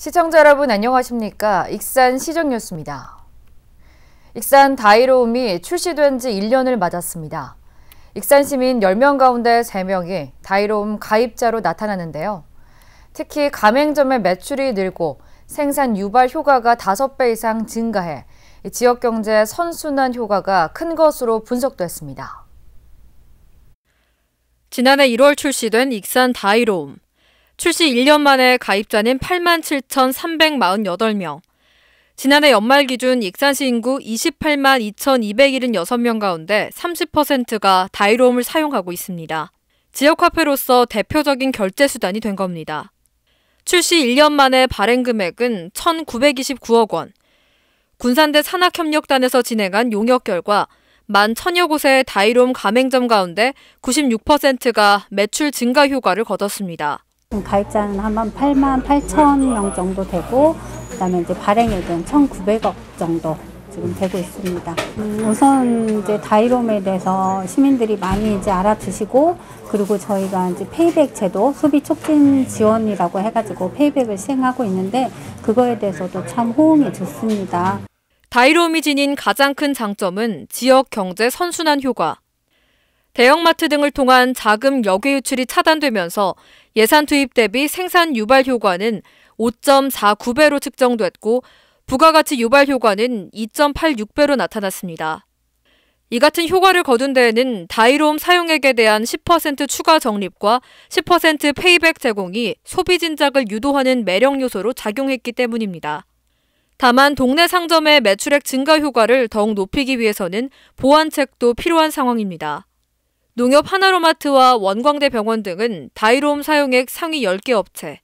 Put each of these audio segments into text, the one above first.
시청자 여러분 안녕하십니까? 익산 시정뉴스입니다. 익산 다이로움이 출시된 지 1년을 맞았습니다. 익산 시민 10명 가운데 3명이 다이로움 가입자로 나타나는데요. 특히 가맹점의 매출이 늘고 생산 유발 효과가 5배 이상 증가해 지역 경제 선순환 효과가 큰 것으로 분석됐습니다. 지난해 1월 출시된 익산 다이로움. 출시 1년 만에 가입자는 87,348명. 지난해 연말 기준 익산시 인구 28만 2,276명 가운데 30%가 다이로움을 사용하고 있습니다. 지역화폐로서 대표적인 결제 수단이 된 겁니다. 출시 1년 만에 발행 금액은 1,929억 원. 군산대 산학협력단에서 진행한 용역 결과 11,000여 곳의 다이로움 가맹점 가운데 96%가 매출 증가 효과를 거뒀습니다. 가입자는 한 88,000명 정도 되고, 그다음에 이제 발행액은 1,900억 정도 지금 되고 있습니다. 우선 이제 다이로움에 대해서 시민들이 많이 이제 알아주시고, 그리고 저희가 이제 페이백 제도, 소비 촉진 지원이라고 해가지고 페이백을 시행하고 있는데, 그거에 대해서도 참 호응이 좋습니다. 다이로움이 지닌 가장 큰 장점은 지역 경제 선순환 효과. 대형마트 등을 통한 자금 역외 유출이 차단되면서 예산 투입 대비 생산 유발 효과는 5.49배로 측정됐고 부가가치 유발 효과는 2.86배로 나타났습니다. 이 같은 효과를 거둔 데에는 다이로움 사용액에 대한 10% 추가 적립과 10% 페이백 제공이 소비 진작을 유도하는 매력 요소로 작용했기 때문입니다. 다만 동네 상점의 매출액 증가 효과를 더욱 높이기 위해서는 보완책도 필요한 상황입니다. 농협 하나로마트와 원광대 병원 등은 다이로움 사용액 상위 10개 업체.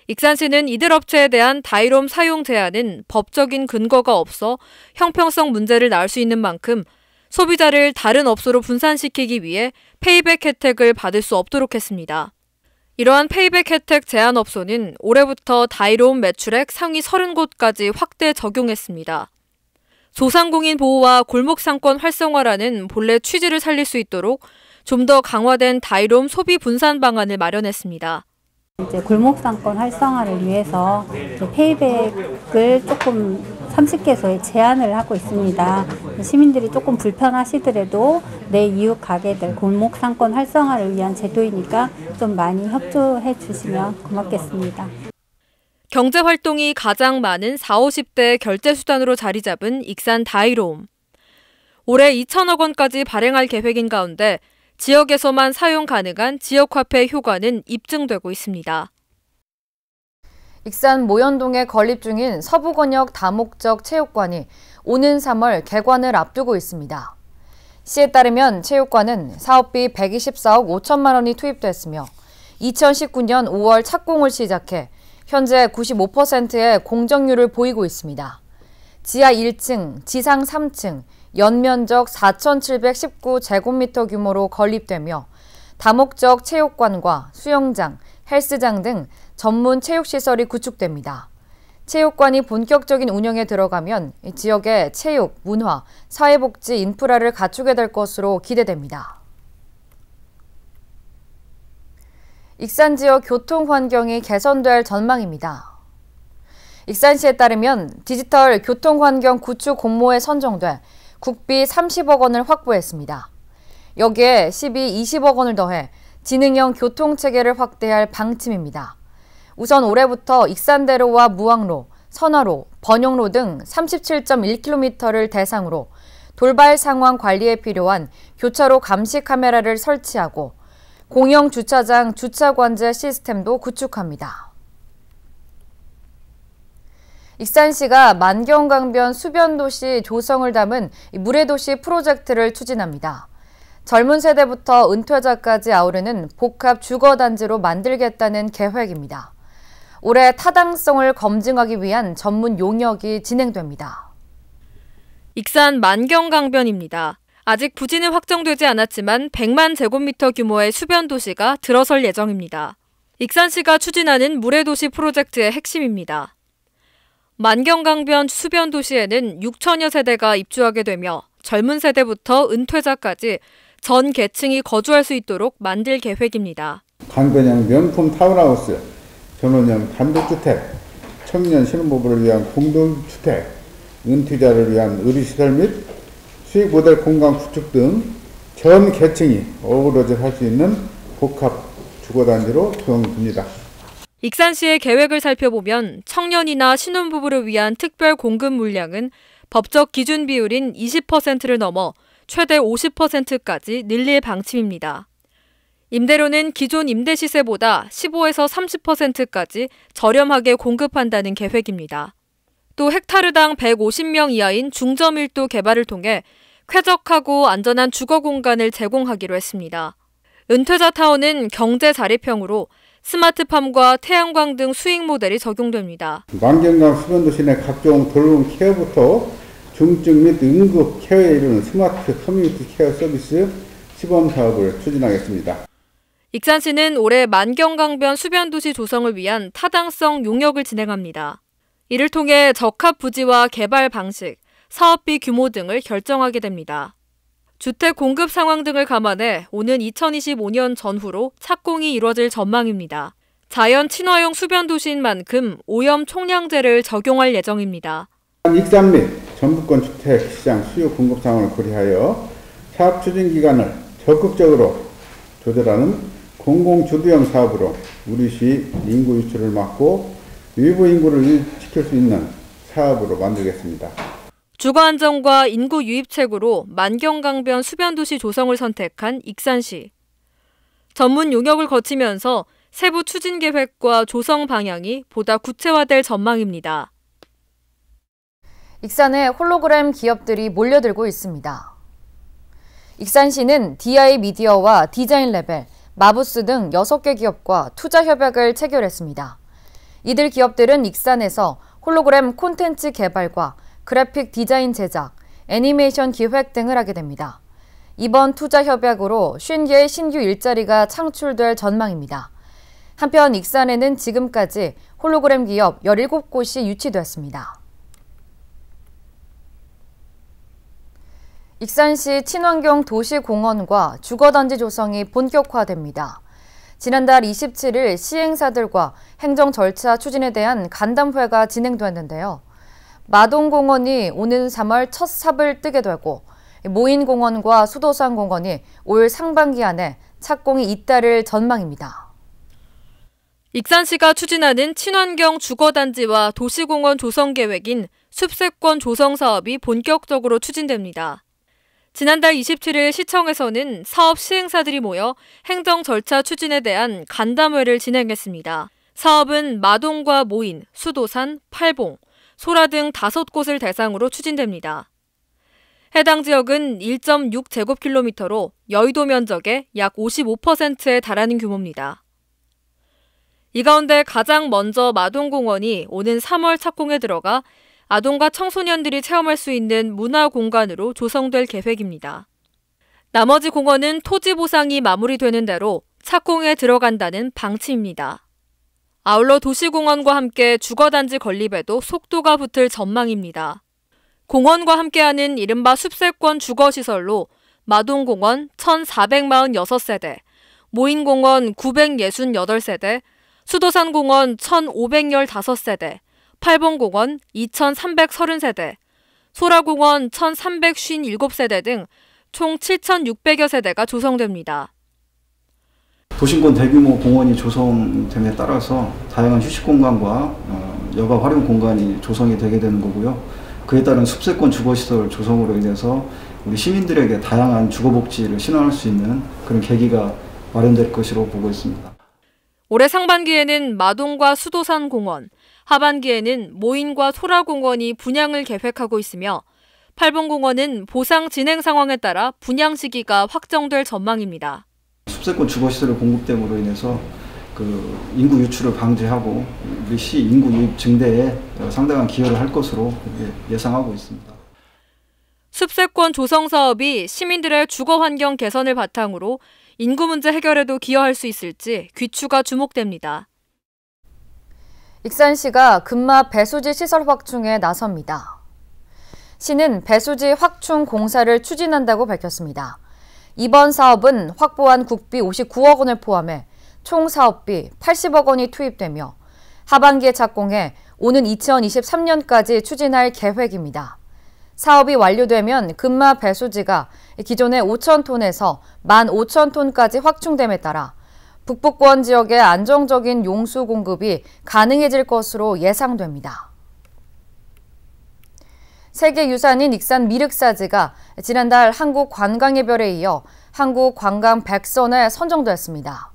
익산시는 이들 업체에 대한 다이로움 사용 제한은 법적인 근거가 없어 형평성 문제를 낳을 수 있는 만큼 소비자를 다른 업소로 분산시키기 위해 페이백 혜택을 받을 수 없도록 했습니다. 이러한 페이백 혜택 제한 업소는 올해부터 다이로움 매출액 상위 30곳까지 확대 적용했습니다. 소상공인 보호와 골목상권 활성화라는 본래 취지를 살릴 수 있도록 좀 더 강화된 다이로움 소비 분산 방안을 마련했습니다. 이제 골목상권 활성화를 위해서 페이백을 조금 30개소에 제한을 하고 있습니다. 시민들이 조금 불편하시더라도 내 이웃 가게들 골목상권 활성화를 위한 제도이니까 좀 많이 협조해 주시면 고맙겠습니다. 경제활동이 가장 많은 40, 50대 결제수단으로 자리 잡은 익산 다이로움. 올해 2천억 원까지 발행할 계획인 가운데 지역에서만 사용 가능한 지역화폐 효과는 입증되고 있습니다. 익산 모현동에 건립 중인 서부권역 다목적 체육관이 오는 3월 개관을 앞두고 있습니다. 시에 따르면 체육관은 사업비 124억 5천만 원이 투입됐으며 2019년 5월 착공을 시작해 현재 95%의 공정률을 보이고 있습니다. 지하 1층, 지상 3층, 연면적 4,719제곱미터 규모로 건립되며 다목적 체육관과 수영장, 헬스장 등 전문 체육시설이 구축됩니다. 체육관이 본격적인 운영에 들어가면 지역의 체육, 문화, 사회복지 인프라를 갖추게 될 것으로 기대됩니다. 익산 지역 교통 환경이 개선될 전망입니다. 익산시에 따르면 디지털 교통 환경 구축 공모에 선정돼 국비 30억 원을 확보했습니다. 여기에 시비 20억 원을 더해 지능형 교통체계를 확대할 방침입니다. 우선 올해부터 익산대로와 무항로, 선화로, 번영로 등 37.1km를 대상으로 돌발 상황 관리에 필요한 교차로 감시 카메라를 설치하고 공영 주차장 주차 관제 시스템도 구축합니다. 익산시가 만경강변 수변도시 조성을 담은 물의도시 프로젝트를 추진합니다. 젊은 세대부터 은퇴자까지 아우르는 복합 주거단지로 만들겠다는 계획입니다. 올해 타당성을 검증하기 위한 전문 용역이 진행됩니다. 익산 만경강변입니다. 아직 부지는 확정되지 않았지만 100만 제곱미터 규모의 수변도시가 들어설 예정입니다. 익산시가 추진하는 물의도시 프로젝트의 핵심입니다. 만경강변 수변도시에는 6천여 세대가 입주하게 되며 젊은 세대부터 은퇴자까지 전 계층이 거주할 수 있도록 만들 계획입니다. 강변형 명품 타운하우스, 전원형 단독주택, 청년 신혼부부를 위한 공동주택, 은퇴자를 위한 의료시설 및 수익 모델 공간 구축 등 전 계층이 어우러져 살 수 있는 복합 주거단지로 조성됩니다. 익산시의 계획을 살펴보면 청년이나 신혼부부를 위한 특별 공급 물량은 법적 기준 비율인 20%를 넘어 최대 50%까지 늘릴 방침입니다. 임대료는 기존 임대 시세보다 15에서 30%까지 저렴하게 공급한다는 계획입니다. 또 헥타르당 150명 이하인 중저밀도 개발을 통해 쾌적하고 안전한 주거 공간을 제공하기로 했습니다. 은퇴자 타워는 경제 자립형으로 스마트팜과 태양광 등 수익 모델이 적용됩니다. 만경강 수변도시 내 각종 돌봄 케어부터 중증 및 응급 케어에 이르는 스마트 커뮤니티 케어 서비스 시범 사업을 추진하겠습니다. 익산시는 올해 만경강변 수변도시 조성을 위한 타당성 용역을 진행합니다. 이를 통해 적합 부지와 개발 방식, 사업비 규모 등을 결정하게 됩니다. 주택 공급 상황 등을 감안해 오는 2025년 전후로 착공이 이뤄질 전망입니다. 자연 친화형 수변도시인 만큼 오염 총량제를 적용할 예정입니다. 익산 및 전북권 주택시장 수요 공급 상황을 고려하여 사업 추진 기간을 적극적으로 조절하는 공공주도형 사업으로 우리 시 인구 유출을 막고 외부 인구를 지킬 수 있는 사업으로 만들겠습니다. 주거 안정과 인구 유입책으로 만경강변 수변도시 조성을 선택한 익산시. 전문 용역을 거치면서 세부 추진 계획과 조성 방향이 보다 구체화될 전망입니다. 익산에 홀로그램 기업들이 몰려들고 있습니다. 익산시는 DI 미디어와 디자인 레벨, 마부스 등 6개 기업과 투자 협약을 체결했습니다. 이들 기업들은 익산에서 홀로그램 콘텐츠 개발과 그래픽 디자인 제작, 애니메이션 기획 등을 하게 됩니다. 이번 투자 협약으로 50개의 신규 일자리가 창출될 전망입니다. 한편 익산에는 지금까지 홀로그램 기업 17곳이 유치됐습니다. 익산시 친환경 도시공원과 주거단지 조성이 본격화됩니다. 지난달 27일 시행사들과 행정 절차 추진에 대한 간담회가 진행됐는데요. 마동공원이 오는 3월 첫 삽을 뜨게 되고 모인공원과 수도산공원이 올 상반기 안에 착공이 잇따를 전망입니다. 익산시가 추진하는 친환경 주거단지와 도시공원 조성 계획인 숲세권 조성 사업이 본격적으로 추진됩니다. 지난달 27일 시청에서는 사업 시행사들이 모여 행정 절차 추진에 대한 간담회를 진행했습니다. 사업은 마동과 모인, 수도산, 팔봉, 소라 등 5곳을 대상으로 추진됩니다. 해당 지역은 1.6제곱킬로미터로 여의도 면적의 약 55%에 달하는 규모입니다. 이 가운데 가장 먼저 마동공원이 오는 3월 착공에 들어가 아동과 청소년들이 체험할 수 있는 문화공간으로 조성될 계획입니다. 나머지 공원은 토지 보상이 마무리되는 대로 착공에 들어간다는 방침입니다. 아울러 도시공원과 함께 주거단지 건립에도 속도가 붙을 전망입니다. 공원과 함께하는 이른바 숲세권 주거시설로 마동공원 1,446세대, 모인공원 968세대, 수도산공원 1,515세대, 팔봉공원 2,330세대, 소라공원 1,357세대 등 총 7,600여 세대가 조성됩니다. 도심권 대규모 공원이 조성됨에 따라서 다양한 휴식 공간과 여가 활용 공간이 조성이 되게 되는 거고요. 그에 따른 숲세권 주거시설 조성으로 인해서 우리 시민들에게 다양한 주거복지를 실현할 수 있는 그런 계기가 마련될 것으로 보고 있습니다. 올해 상반기에는 마동과 수도산공원, 하반기에는 모인과 소라공원이 분양을 계획하고 있으며 팔봉공원은 보상 진행 상황에 따라 분양 시기가 확정될 전망입니다. 숲세권 주거시설의 공급됨으로 인해서 인구 유출을 방지하고 우리 시 인구 유입 증대에 상당한 기여를 할 것으로 예상하고 있습니다. 숲세권 조성 사업이 시민들의 주거 환경 개선을 바탕으로 인구 문제 해결에도 기여할 수 있을지 귀추가 주목됩니다. 익산시가 금마 배수지 시설 확충에 나섭니다. 시는 배수지 확충 공사를 추진한다고 밝혔습니다. 이번 사업은 확보한 국비 59억 원을 포함해 총 사업비 80억 원이 투입되며 하반기에 착공해 오는 2023년까지 추진할 계획입니다. 사업이 완료되면 금마 배수지가 기존의 5,000톤에서 15,000톤까지 확충됨에 따라 북부권 지역의 안정적인 용수 공급이 가능해질 것으로 예상됩니다. 세계유산인 익산 미륵사지가 지난달 한국관광예별에 이어 한국관광 100선에 선정됐습니다.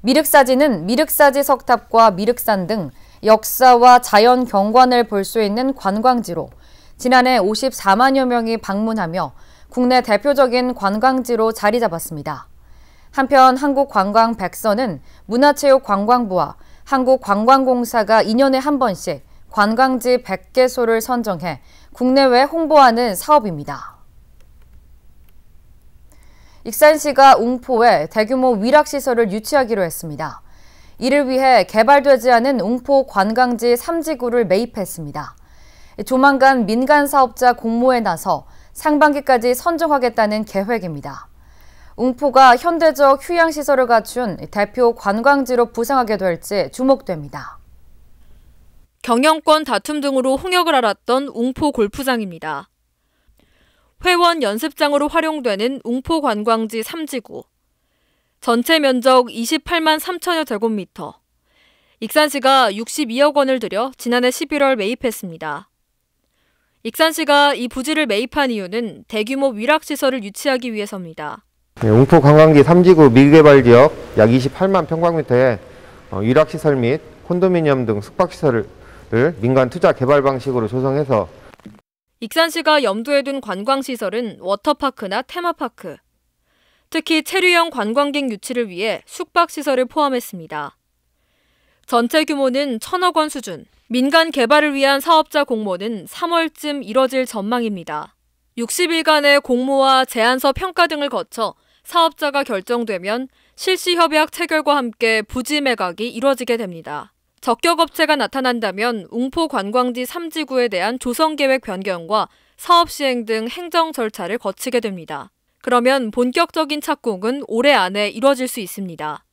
미륵사지는 미륵사지 석탑과 미륵산 등 역사와 자연 경관을 볼 수 있는 관광지로 지난해 54만여 명이 방문하며 국내 대표적인 관광지로 자리 잡았습니다. 한편 한국관광 100선은 문화체육관광부와 한국관광공사가 2년에 한 번씩 관광지 100개소를 선정해 국내외 홍보하는 사업입니다. 익산시가 웅포에 대규모 위락시설을 유치하기로 했습니다. 이를 위해 개발되지 않은 웅포 관광지 3지구를 매입했습니다. 조만간 민간 사업자 공모에 나서 상반기까지 선정하겠다는 계획입니다. 웅포가 현대적 휴양시설을 갖춘 대표 관광지로 부상하게 될지 주목됩니다. 경영권 다툼 등으로 홍역을 앓았던 웅포 골프장입니다. 회원 연습장으로 활용되는 웅포 관광지 3지구. 전체 면적 28만 3천여 제곱미터. 익산시가 62억 원을 들여 지난해 11월 매입했습니다. 익산시가 이 부지를 매입한 이유는 대규모 위락시설을 유치하기 위해서입니다. 웅포 관광지 3지구 미개발 지역 약 28만 평방미터의 위락시설 및 콘도미니엄 등 숙박시설을 민간 투자 개발 방식으로 조성해서 익산시가 염두에 둔 관광시설은 워터파크나 테마파크, 특히 체류형 관광객 유치를 위해 숙박시설을 포함했습니다. 전체 규모는 1,000억 원 수준, 민간 개발을 위한 사업자 공모는 3월쯤 이뤄질 전망입니다. 60일간의 공모와 제안서 평가 등을 거쳐 사업자가 결정되면 실시협약 체결과 함께 부지 매각이 이뤄지게 됩니다. 적격업체가 나타난다면 웅포 관광지 3지구에 대한 조성계획 변경과 사업 시행 등 행정 절차를 거치게 됩니다. 그러면 본격적인 착공은 올해 안에 이뤄질 수 있습니다.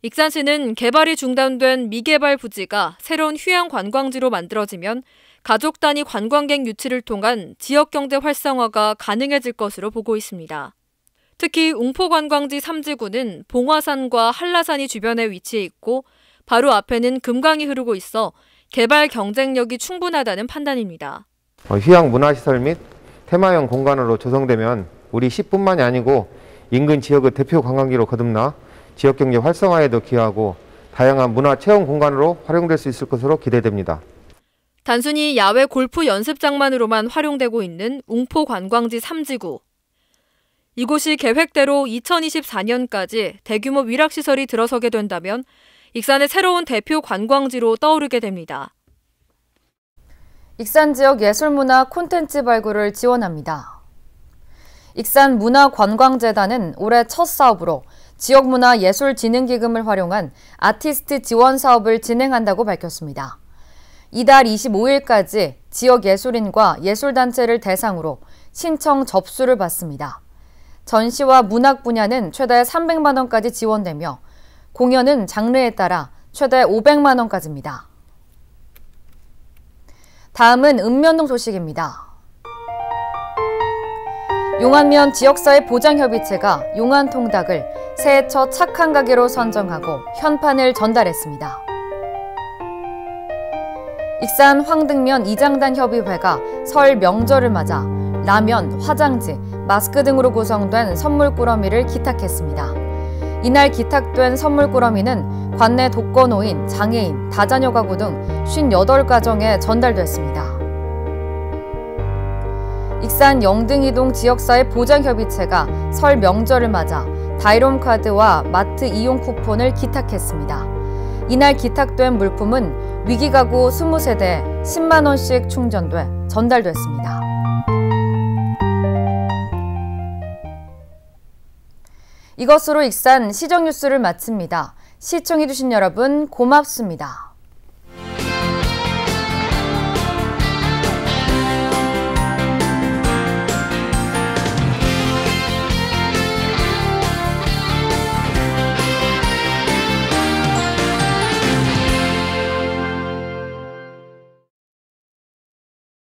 익산시는 개발이 중단된 미개발 부지가 새로운 휴양 관광지로 만들어지면 가족 단위 관광객 유치를 통한 지역경제 활성화가 가능해질 것으로 보고 있습니다. 특히 웅포 관광지 3지구는 봉화산과 한라산이 주변에 위치해 있고 바로 앞에는 금강이 흐르고 있어 개발 경쟁력이 충분하다는 판단입니다. 휴양 문화시설 및 테마형 공간으로 조성되면 우리 시뿐만이 아니고 인근 지역의 대표 관광지로 거듭나 지역경제 활성화에도 기여하고 다양한 문화 체험 공간으로 활용될 수 있을 것으로 기대됩니다. 단순히 야외 골프 연습장만으로만 활용되고 있는 웅포 관광지 3지구. 이곳이 계획대로 2024년까지 대규모 위락시설이 들어서게 된다면 익산의 새로운 대표 관광지로 떠오르게 됩니다. 익산 지역 예술문화 콘텐츠 발굴을 지원합니다. 익산문화관광재단은 올해 첫 사업으로 지역문화예술진흥기금을 활용한 아티스트 지원 사업을 진행한다고 밝혔습니다. 이달 25일까지 지역 예술인과 예술단체를 대상으로 신청 접수를 받습니다. 전시와 문학 분야는 최대 300만 원까지 지원되며 공연은 장르에 따라 최대 500만 원까지입니다. 다음은 읍면동 소식입니다. 용안면 지역사회 보장협의체가 용안통닭을 새해 첫 착한 가게로 선정하고 현판을 전달했습니다. 익산 황등면 이장단 협의회가 설 명절을 맞아 라면, 화장지, 마스크 등으로 구성된 선물 꾸러미를 기탁했습니다. 이날 기탁된 선물 꾸러미는 관내 독거노인, 장애인, 다자녀 가구 등 58가정에 전달됐습니다. 익산 영등이동 지역사회 보장협의체가 설 명절을 맞아 다이롬 카드와 마트 이용 쿠폰을 기탁했습니다. 이날 기탁된 물품은 위기가구 20세대에 10만 원씩 충전돼 전달됐습니다. 이것으로 익산 시정뉴스를 마칩니다. 시청해주신 여러분 고맙습니다.